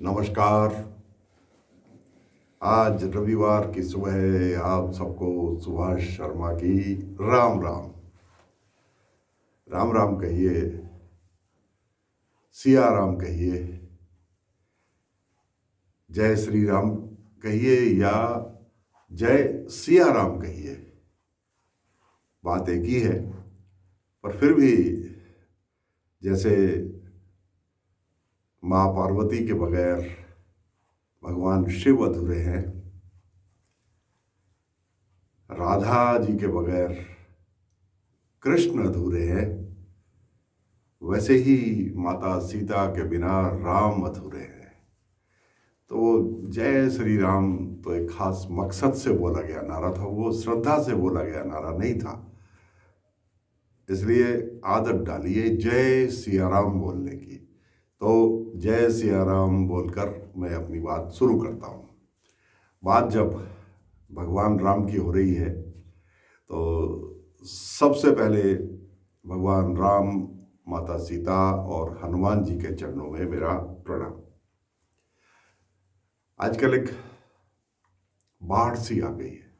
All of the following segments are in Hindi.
नमस्कार। आज रविवार की सुबह है। आप सबको सुभाष शर्मा की राम राम। राम राम कहिए, सिया राम कहिए, जय श्री राम कहिए या जय सिया राम कहिए, बात एक ही है। पर फिर भी जैसे माँ पार्वती के बगैर भगवान शिव अधूरे हैं, राधा जी के बगैर कृष्ण अधूरे हैं, वैसे ही माता सीता के बिना राम अधूरे हैं। तो जय श्री राम तो एक खास मकसद से बोला गया नारा था, वो श्रद्धा से बोला गया नारा नहीं था। इसलिए आदत डालिए जय सिया राम बोलने की। तो जय सिया राम बोलकर मैं अपनी बात शुरू करता हूँ। बात जब भगवान राम की हो रही है तो सबसे पहले भगवान राम, माता सीता और हनुमान जी के चरणों में मेरा प्रणाम। आजकल एक बाढ़ सी आ गई है,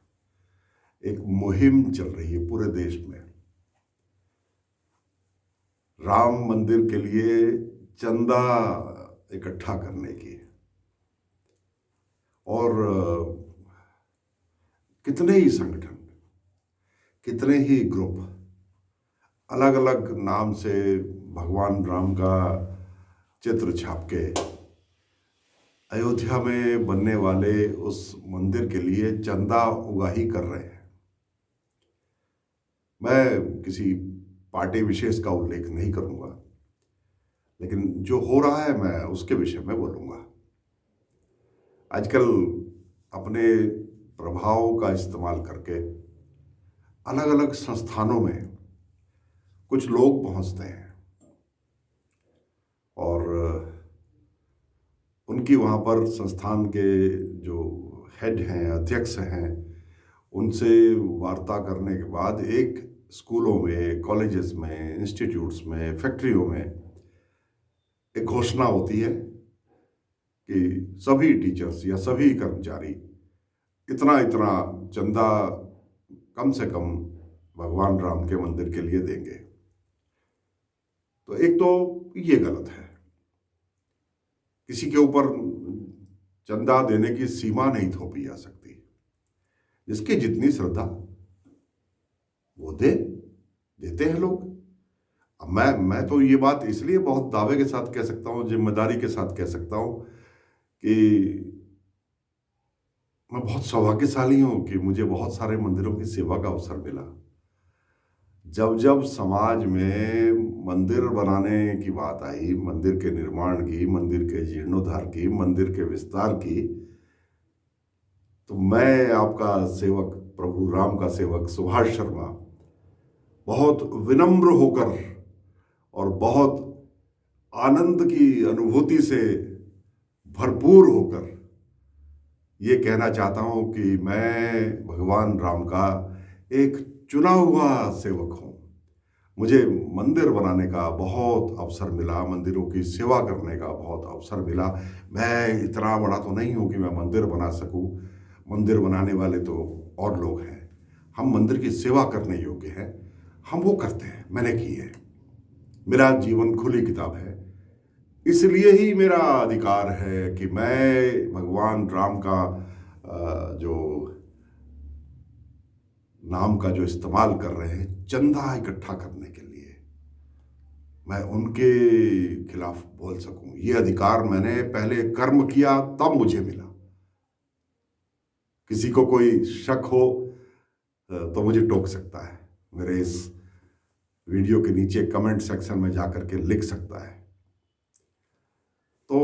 एक मुहिम चल रही है पूरे देश में राम मंदिर के लिए चंदा इकट्ठा करने की। और कितने ही संगठन, कितने ही ग्रुप अलग अलग नाम से भगवान राम का चित्र छाप के अयोध्या में बनने वाले उस मंदिर के लिए चंदा उगाही कर रहे हैं। मैं किसी पार्टी विशेष का उल्लेख नहीं करूंगा, लेकिन जो हो रहा है मैं उसके विषय में बोलूंगा। आजकल अपने प्रभाव का इस्तेमाल करके अलग अलग संस्थानों में कुछ लोग पहुंचते हैं और उनकी वहाँ पर संस्थान के जो हेड हैं, अध्यक्ष हैं, उनसे वार्ता करने के बाद एक स्कूलों में, कॉलेजेस में, इंस्टीट्यूट्स में, फैक्ट्रियों में एक घोषणा होती है कि सभी टीचर्स या सभी कर्मचारी इतना इतना चंदा कम से कम भगवान राम के मंदिर के लिए देंगे। तो एक तो ये गलत है, किसी के ऊपर चंदा देने की सीमा नहीं थोपी जा सकती। जिसकी जितनी श्रद्धा वो देते हैं लोग। अब मैं तो ये बात इसलिए बहुत दावे के साथ कह सकता हूँ, जिम्मेदारी के साथ कह सकता हूँ कि मैं बहुत सौभाग्यशाली हूँ कि मुझे बहुत सारे मंदिरों की सेवा का अवसर मिला। जब जब समाज में मंदिर बनाने की बात आई, मंदिर के निर्माण की, मंदिर के जीर्णोद्धार की, मंदिर के विस्तार की, तो मैं आपका सेवक, प्रभु राम का सेवक सुभाष शर्मा, बहुत विनम्र होकर और बहुत आनंद की अनुभूति से भरपूर होकर ये कहना चाहता हूं कि मैं भगवान राम का एक चुना हुआ सेवक हूं। मुझे मंदिर बनाने का बहुत अवसर मिला, मंदिरों की सेवा करने का बहुत अवसर मिला। मैं इतना बड़ा तो नहीं हूं कि मैं मंदिर बना सकूं। मंदिर बनाने वाले तो और लोग हैं, हम मंदिर की सेवा करने योग्य हैं, हम वो करते हैं, मैंने की है। मेरा जीवन खुली किताब है, इसलिए ही मेरा अधिकार है कि मैं भगवान राम का जो नाम का जो इस्तेमाल कर रहे हैं चंदा इकट्ठा करने के लिए, मैं उनके खिलाफ बोल सकूं। ये अधिकार मैंने पहले कर्म किया तब मुझे मिला। किसी को कोई शक हो तो मुझे टोक सकता है, मेरे इस वीडियो के नीचे कमेंट सेक्शन में जाकर के लिख सकता है। तो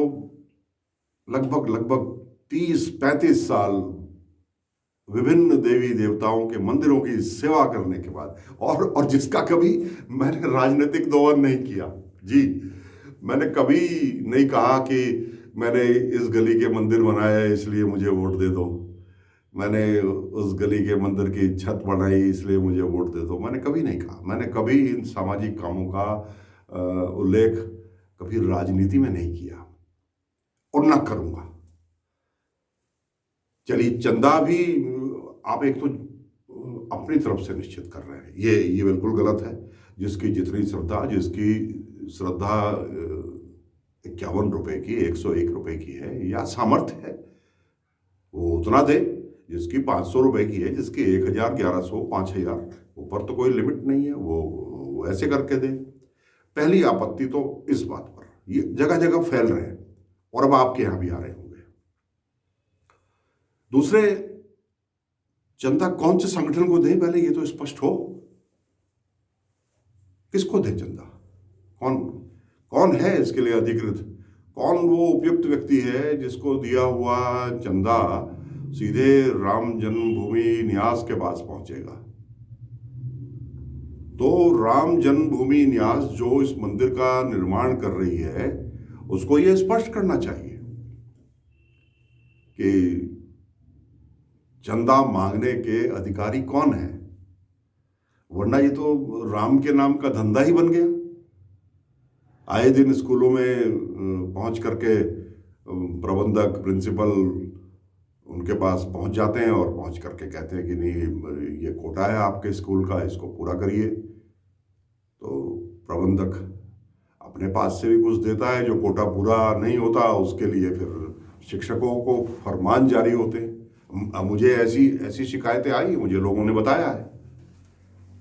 लगभग लगभग 30-35 साल विभिन्न देवी देवताओं के मंदिरों की सेवा करने के बाद, और जिसका कभी मैंने राजनीतिक दोहन नहीं किया। जी, मैंने कभी नहीं कहा कि मैंने इस गली के मंदिर बनाया है इसलिए मुझे वोट दे दो, मैंने उस गली के मंदिर की छत बनाई इसलिए मुझे वोट दे दो। मैंने कभी नहीं कहा। मैंने कभी इन सामाजिक कामों का उल्लेख कभी राजनीति में नहीं किया। और ना करूंगा। चलिए, चंदा भी आप एक तो अपनी तरफ से निश्चित कर रहे हैं, ये बिल्कुल गलत है। जिसकी जितनी श्रद्धा, जिसकी श्रद्धा 51 रुपए की, 101 रुपए की है या सामर्थ्य है, वो उतना दे। जिसकी 500 रुपए की है, जिसकी 1000, 1100, 5000, ऊपर तो कोई लिमिट नहीं है, वो ऐसे करके दे। पहली आपत्ति तो इस बात पर, ये जगह जगह फैल रहे हैं और अब आपके यहां भी आ रहे होंगे। दूसरे, जनता कौन से संगठन को दे, पहले ये तो स्पष्ट हो। किसको दे चंदा? कौन कौन है इसके लिए अधिकृत? कौन वो उपयुक्त व्यक्ति है जिसको दिया हुआ चंदा सीधे राम जन्मभूमि न्यास के पास पहुंचेगा? तो राम जन्मभूमि न्यास जो इस मंदिर का निर्माण कर रही है, उसको ये स्पष्ट करना चाहिए कि चंदा मांगने के अधिकारी कौन है। वरना ये तो राम के नाम का धंधा ही बन गया। आए दिन स्कूलों में पहुंच करके प्रबंधक, प्रिंसिपल उनके पास पहुंच जाते हैं और पहुंच करके कहते हैं कि नहीं, ये कोटा है आपके स्कूल का, इसको पूरा करिए। तो प्रबंधक अपने पास से भी कुछ देता है, जो कोटा पूरा नहीं होता उसके लिए फिर शिक्षकों को फरमान जारी होते हैं। मुझे ऐसी ऐसी शिकायतें आई, मुझे लोगों ने बताया है।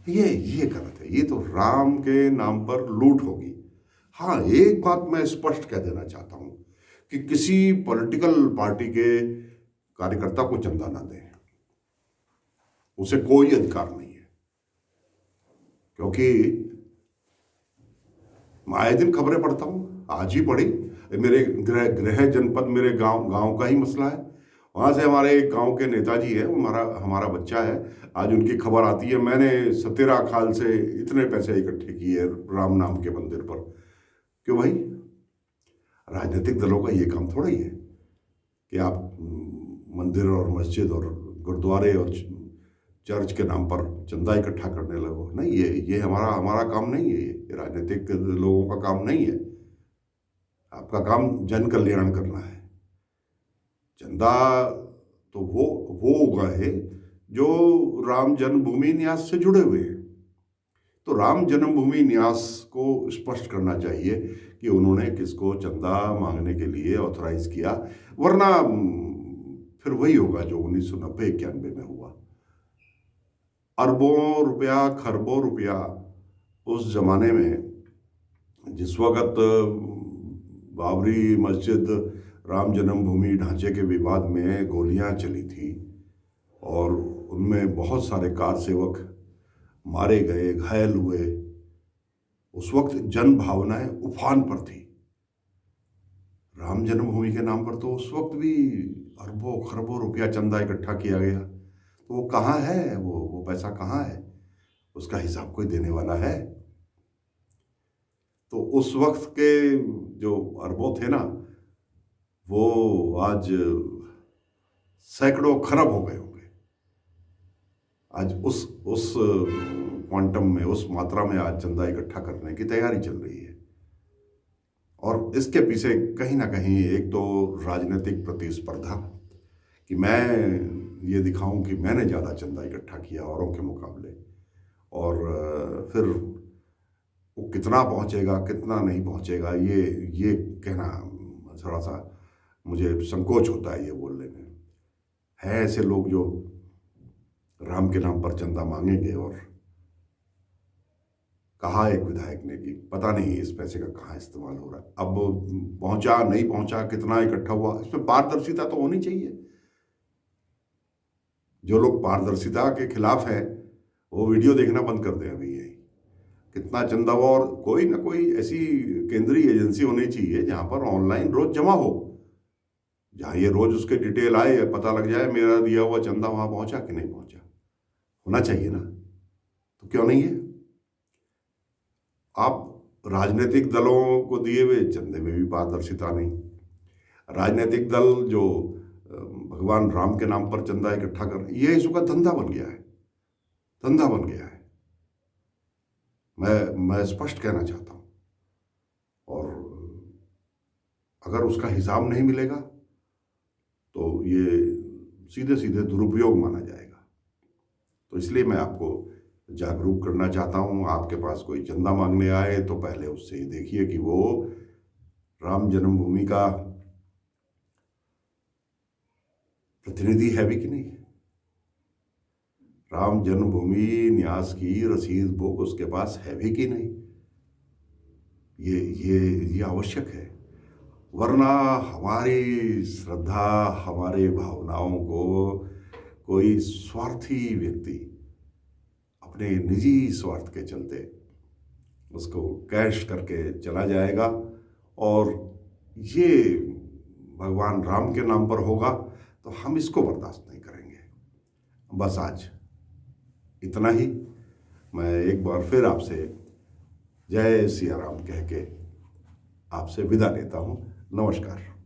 ये गलत है। ये तो राम के नाम पर लूट होगी। हाँ, एक बात मैं स्पष्ट कह देना चाहता हूं कि किसी पॉलिटिकल पार्टी के कार्यकर्ता को चंदा ना दें, उसे कोई अधिकार नहीं है। क्योंकि मैं आए दिन खबरें पढ़ता हूं, आज ही पढ़ी, मेरे गृह जनपद, मेरे गांव का ही मसला है। वहां से हमारे एक गांव के नेताजी है, हमारा बच्चा है, आज उनकी खबर आती है, मैंने सतेरा खाल से इतने पैसे इकट्ठे किए राम नाम के मंदिर पर। क्यों भाई? राजनीतिक दलों का ये काम थोड़ा ही है कि आप मंदिर और मस्जिद और गुरुद्वारे और चर्च के नाम पर चंदा इकट्ठा करने लगो। नहीं, ये हमारा काम नहीं है। ये राजनीतिक लोगों का काम नहीं है। आपका काम जन कल्याण करना है। चंदा तो वो होगा है जो राम जन्मभूमि न्यास से जुड़े हुए हैं। तो राम जन्मभूमि न्यास को स्पष्ट करना चाहिए कि उन्होंने किसको चंदा मांगने के लिए ऑथराइज किया। वरना फिर वही होगा जो 1990-91 में हुआ। अरबों रुपया, खरबों रुपया उस जमाने में, जिस वक्त बाबरी मस्जिद, राम जन्मभूमि ढांचे के विवाद में गोलियां चली थी और उनमें बहुत सारे कार सेवक मारे गए, घायल हुए, उस वक्त जन भावनाएं उफान पर थी। राम जन्मभूमि के नाम पर तो उस वक्त भी अरबों खरबों रुपया चंदा इकट्ठा किया गया। तो वो कहाँ है? वो पैसा कहाँ है? उसका हिसाब कोई देने वाला है? तो उस वक्त के जो अरबों थे ना, वो आज सैकड़ों खरब हो गए होंगे। आज उस क्वांटम में, उस मात्रा में आज चंदा इकट्ठा करने की तैयारी चल रही है। और इसके पीछे कहीं ना कहीं एक तो राजनीतिक प्रतिस्पर्धा, कि मैं ये दिखाऊं कि मैंने ज़्यादा चंदा इकट्ठा किया औरों के मुकाबले, और फिर वो कितना पहुंचेगा, कितना नहीं पहुंचेगा, ये कहना थोड़ा सा मुझे संकोच होता है ये बोलने में। है ऐसे लोग जो राम के नाम पर चंदा मांगेंगे, और कहा एक विधायक ने कि पता नहीं इस पैसे का कहाँ इस्तेमाल हो रहा है। अब पहुंचा नहीं पहुंचा, कितना इकट्ठा हुआ, इसमें पारदर्शिता तो होनी चाहिए। जो लोग पारदर्शिता के खिलाफ हैं वो वीडियो देखना बंद कर दें अभी। यही कितना चंदा हुआ, और कोई ना कोई ऐसी केंद्रीय एजेंसी होनी चाहिए जहां पर ऑनलाइन रोज जमा हो, जहां ये रोज उसके डिटेल आए, पता लग जाए मेरा दिया हुआ चंदा वहां पहुंचा कि नहीं पहुंचा। होना चाहिए ना? तो क्यों नहीं है? आप राजनीतिक दलों को दिए हुए चंदे में भी पारदर्शिता नहीं। राजनीतिक दल जो भगवान राम के नाम पर चंदा इकट्ठा कर, ये इसका धंधा बन गया है, धंधा बन गया है। मैं स्पष्ट कहना चाहता हूं। और अगर उसका हिसाब नहीं मिलेगा तो ये सीधे सीधे दुरुपयोग माना जाएगा। तो इसलिए मैं आपको जागरूक करना चाहता हूँ। आपके पास कोई चंदा मांगने आए तो पहले उससे देखिए कि वो राम जन्मभूमि का प्रतिनिधि है भी कि नहीं। राम जन्मभूमि न्यास की रसीद बुक उसके पास है भी कि नहीं। ये आवश्यक है, वरना हमारी श्रद्धा, हमारे भावनाओं को कोई स्वार्थी व्यक्ति अपने निजी स्वार्थ के चलते उसको कैश करके चला जाएगा, और ये भगवान राम के नाम पर होगा तो हम इसको बर्दाश्त नहीं करेंगे। बस आज इतना ही। मैं एक बार फिर आपसे जय सिया राम कह के आपसे विदा लेता हूँ। नमस्कार।